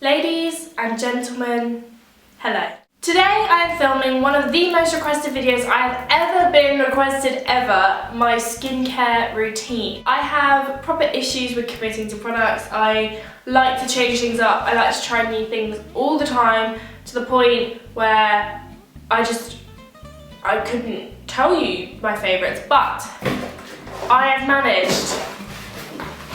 Ladies and gentlemen, hello. Today I am filming one of the most requested videos I have ever been requested ever, my skincare routine. I have proper issues with committing to products. I like to change things up. I like to try new things all the time, to the point where I couldn't tell you my favourites, but I have managed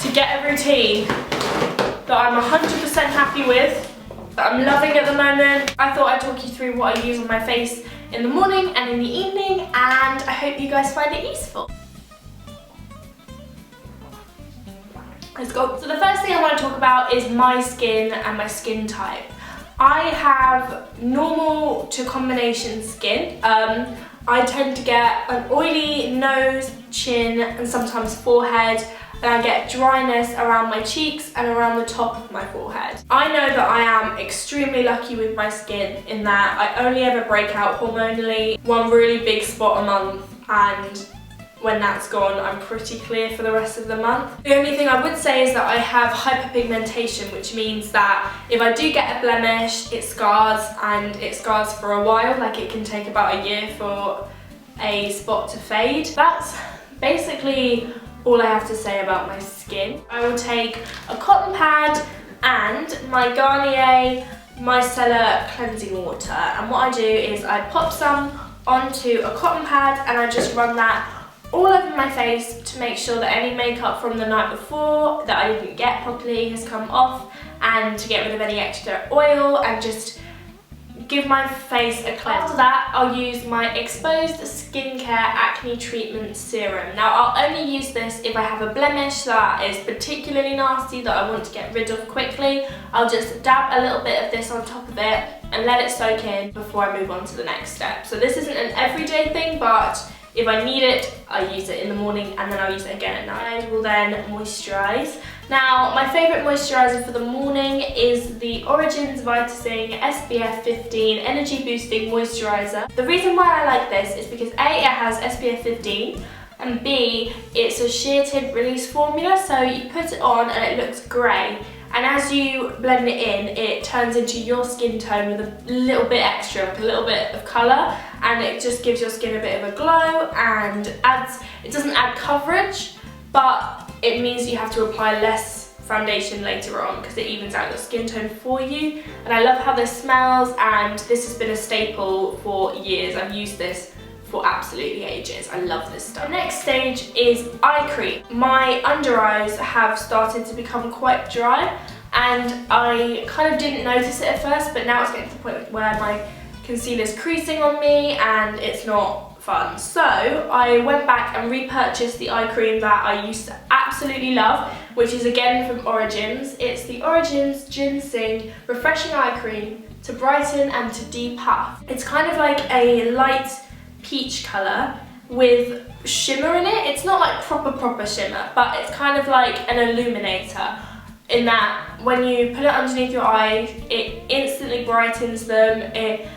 to get a routine that I'm 100% happy with, that I'm loving at the moment. I thought I'd talk you through what I use on my face in the morning and in the evening, and I hope you guys find it useful. Let's go. So the first thing I want to talk about is my skin and my skin type. I have normal to combination skin. I tend to get an oily nose, chin, and sometimes forehead. And I get dryness around my cheeks and around the top of my forehead. I know that I am extremely lucky with my skin in that I only ever break out hormonally, one really big spot a month, and when that's gone I'm pretty clear for the rest of the month. The only thing I would say is that I have hyperpigmentation, which means that if I do get a blemish, it scars, and it scars for a while. Like, it can take about a year for a spot to fade. That's basically all I have to say about my skin. I will take a cotton pad and my Garnier Micellar cleansing water, and what I do is I pop some onto a cotton pad and I just run that all over my face to make sure that any makeup from the night before that I didn't get properly has come off, and to get rid of any extra oil and just give my face a cleanse. After that, I'll use my Exposed Skincare Acne Treatment Serum. Now, I'll only use this if I have a blemish that is particularly nasty that I want to get rid of quickly. I'll just dab a little bit of this on top of it and let it soak in before I move on to the next step. So this isn't an everyday thing, but if I need it, I use it in the morning and then I'll use it again at night. I will then moisturise. Now, my favourite moisturiser for the morning is the Origins VitaZing SPF 15 Energy Boosting Moisturiser. The reason why I like this is because A, it has SPF 15, and B, it's a sheer tint release formula, so you put it on and it looks grey. And as you blend it in, it turns into your skin tone with a little bit extra, like a little bit of colour, and it just gives your skin a bit of a glow, and it doesn't add coverage, but it means you have to apply less foundation later on because it evens out your skin tone for you. And I love how this smells, and this has been a staple for years. I've used this for absolutely ages. I love this stuff. The next stage is eye cream. My under eyes have started to become quite dry, and I kind of didn't notice it at first, but now it's getting to the point where my concealer's creasing on me and it's not fun. So I went back and repurchased the eye cream that I used to absolutely love, which is again from Origins. It's the Origins GinZing Refreshing Eye Cream to brighten and to depuff. It's kind of like a light peach colour with shimmer in it. It's not like proper shimmer, but it's kind of like an illuminator in that when you put it underneath your eyes, it instantly brightens them. It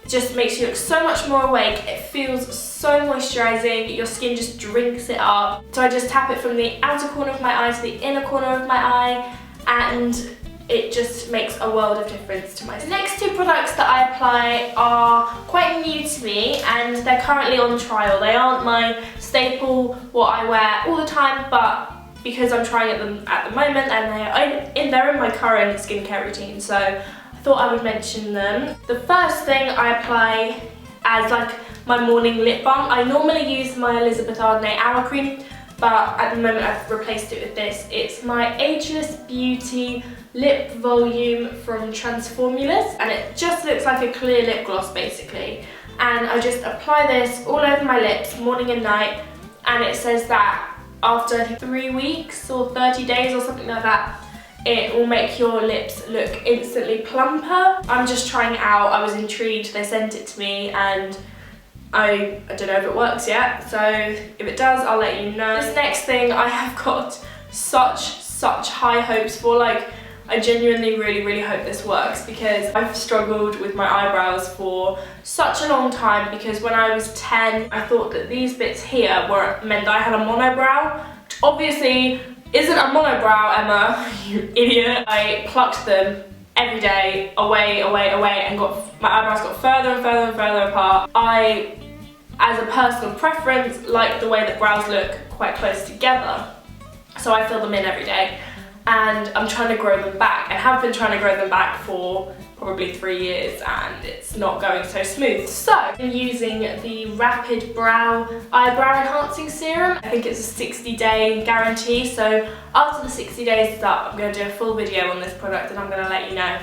just makes you look so much more awake. It feels so moisturising. Your skin just drinks it up. So I just tap it from the outer corner of my eye to the inner corner of my eye, and it just makes a world of difference to my skin. The next two products that I apply are quite new to me, and they're currently on trial. They aren't my staple, what I wear all the time, but because I'm trying them at the moment and they're in my current skincare routine, so I thought I would mention them. The first thing I apply as like my morning lip balm, I normally use my Elizabeth Ardenay Hour Cream, but at the moment I've replaced it with this. It's my Ageless Beauty Lip Volume from Transformulars, and it just looks like a clear lip gloss basically. And I just apply this all over my lips morning and night, and it says that after I think 3 weeks or 30 days or something like that, it will make your lips look instantly plumper. I'm just trying it out. I was intrigued. They sent it to me, and I don't know if it works yet, so if it does, I'll let you know. This next thing I have got such high hopes for. Like, I genuinely really hope this works, because I've struggled with my eyebrows for such a long time, because when I was 10 I thought that these bits here meant that I had a monobrow, which obviously isn't a monobrow, Emma, you idiot. I plucked them every day, away, and my eyebrows got further and further and further apart. I, as a personal preference, like the way that brows look quite close together, so I fill them in every day, and I'm trying to grow them back, and have been trying to grow them back for probably 3 years, and it's not going so smooth. So I'm using the RapidBrow eyebrow enhancing serum. I think it's a 60-day guarantee, so after the 60 days is up, I'm going to do a full video on this product, and I'm going to let you know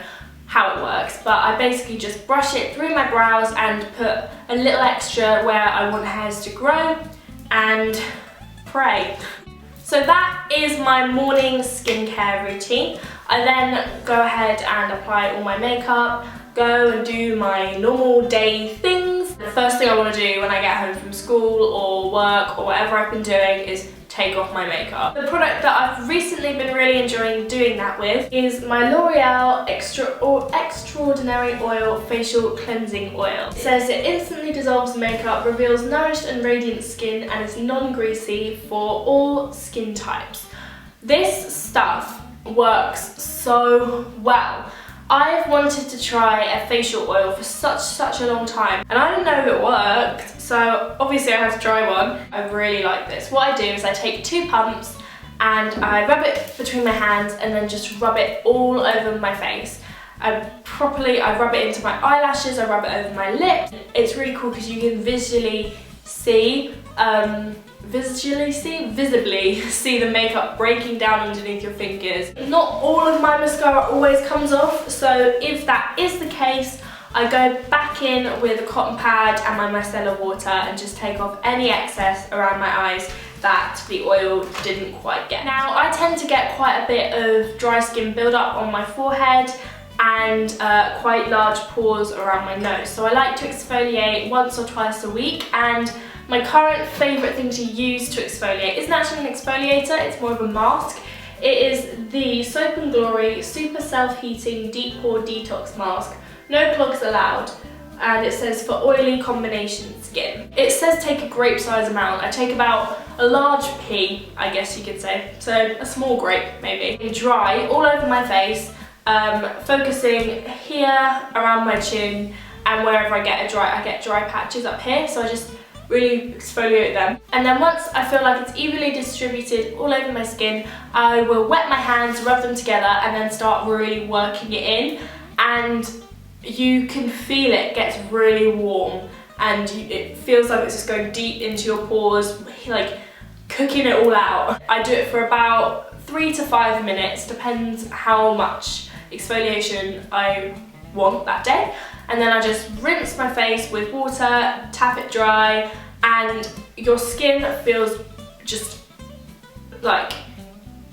how it works. But I basically just brush it through my brows and put a little extra where I want hairs to grow, and pray. So that is my morning skincare routine. I then go ahead and apply all my makeup, go and do my normal day things. The first thing I want to do when I get home from school or work or whatever I've been doing is take off my makeup. The product that I've recently been really enjoying doing that with is my L'Oreal Extraordinary Oil Facial Cleansing Oil. It says it instantly dissolves makeup, reveals nourished and radiant skin, and is non-greasy for all skin types. This stuff works so well. I've wanted to try a facial oil for such a long time, and I didn't know if it worked, so obviously I had to try one. I really like this. What I do is I take 2 pumps and I rub it between my hands and then just rub it all over my face. I rub it into my eyelashes, I rub it over my lip. It's really cool because you can visibly see the makeup breaking down underneath your fingers. Not all of my mascara always comes off, so if that is the case, I go back in with a cotton pad and my micellar water and just take off any excess around my eyes that the oil didn't quite get. Now, I tend to get quite a bit of dry skin buildup on my forehead and quite large pores around my nose, so I like to exfoliate once or twice a week, and my current favourite thing to use to exfoliate isn't actually an exfoliator, it's more of a mask. It is the Soap & Glory Super Self-Heating Deep Pore Detox Mask. No clogs allowed, and it says for oily combination skin. It says take a grape size amount. I take about a large pea, I guess you could say, so a small grape maybe. Dry all over my face, focusing here around my chin, and wherever I get dry patches up here, so I just really exfoliate them. And then once I feel like it's evenly distributed all over my skin, I will wet my hands, rub them together, and then start really working it in. And you can feel it gets really warm, and it feels like it's just going deep into your pores, like cooking it all out. I do it for about 3 to 5 minutes, depends how much exfoliation I want that day. And then I just rinse my face with water, tap it dry, and your skin feels just like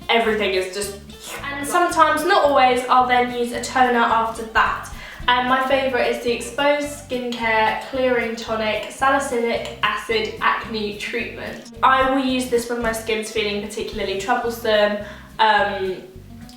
everything is just... And sometimes, not always, I'll then use a toner after that. And my favourite is the Exposed Skincare Clearing Tonic Salicylic Acid Acne Treatment. I will use this when my skin's feeling particularly troublesome,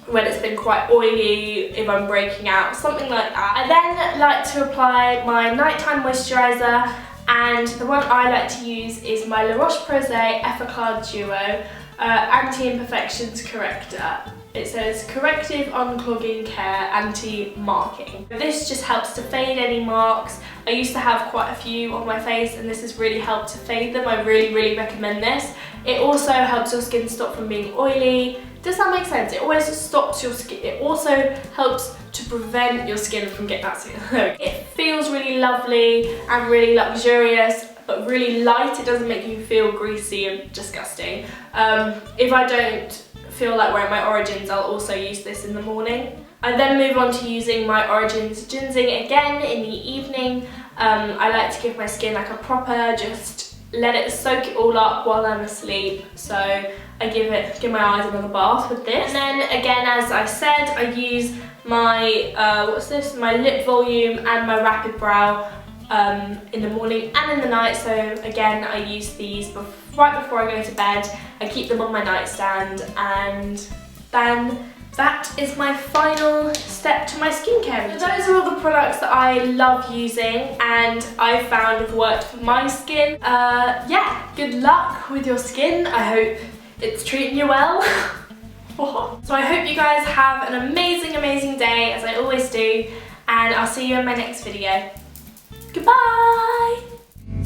when it's been quite oily, if I'm breaking out, something like that. I then like to apply my nighttime moisturiser, and the one I like to use is my Roche-Posay Effaclar Duo Anti-Imperfections Corrector. It says Corrective Unclogging Care Anti-Marking. This just helps to fade any marks. I used to have quite a few on my face, and this has really helped to fade them. I really recommend this. It also helps your skin stop from being oily. Does that make sense? It always stops your skin. It also helps to prevent your skin from getting that skin. It feels really lovely and really luxurious, but really light. It doesn't make you feel greasy and disgusting. If I don't feel like wearing my Origins, I'll also use this in the morning. I then move on to using my Origins GinZing again in the evening. I like to give my skin like a proper, just let it soak it all up while I'm asleep. So I give my eyes another bath with this. And then again, as I said, I use my, my lip volume and my RapidBrow in the morning and in the night. So again, I use these right before I go to bed. I keep them on my nightstand, and then that is my final step to my skincare routine. So those are all the products that I love using and I found have worked for my skin. Yeah, good luck with your skin. I hope it's treating you well. What? So I hope you guys have an amazing, amazing day, as I always do, and I'll see you in my next video. Goodbye!